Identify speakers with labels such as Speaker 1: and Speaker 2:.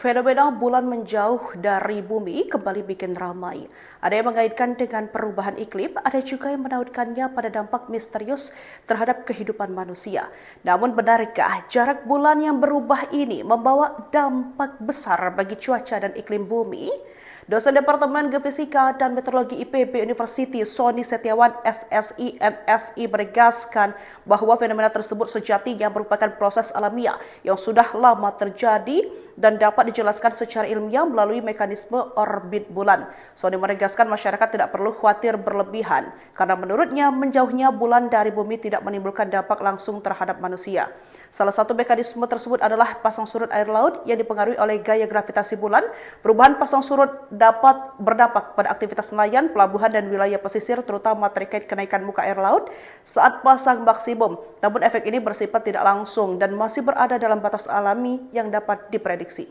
Speaker 1: Fenomena bulan menjauh dari bumi kembali bikin ramai. Ada yang mengaitkan dengan perubahan iklim, ada juga yang menautkannya pada dampak misterius terhadap kehidupan manusia. Namun benarkah jarak bulan yang berubah ini membawa dampak besar bagi cuaca dan iklim bumi? Dosen Departemen Geofisika dan Meteorologi IPB University Sony Setiawan SSI MSI menegaskan bahwa fenomena tersebut sejatinya merupakan proses alamiah yang sudah lama terjadi dan dapat dijelaskan secara ilmiah melalui mekanisme orbit bulan. Sony menegaskan masyarakat tidak perlu khawatir berlebihan karena menurutnya menjauhnya bulan dari bumi tidak menimbulkan dampak langsung terhadap manusia. Salah satu mekanisme tersebut adalah pasang surut air laut yang dipengaruhi oleh gaya gravitasi bulan. Perubahan pasang surut dapat berdampak pada aktivitas nelayan, pelabuhan, dan wilayah pesisir terutama terkait kenaikan muka air laut saat pasang maksimum. Namun efek ini bersifat tidak langsung dan masih berada dalam batas alami yang dapat diprediksi.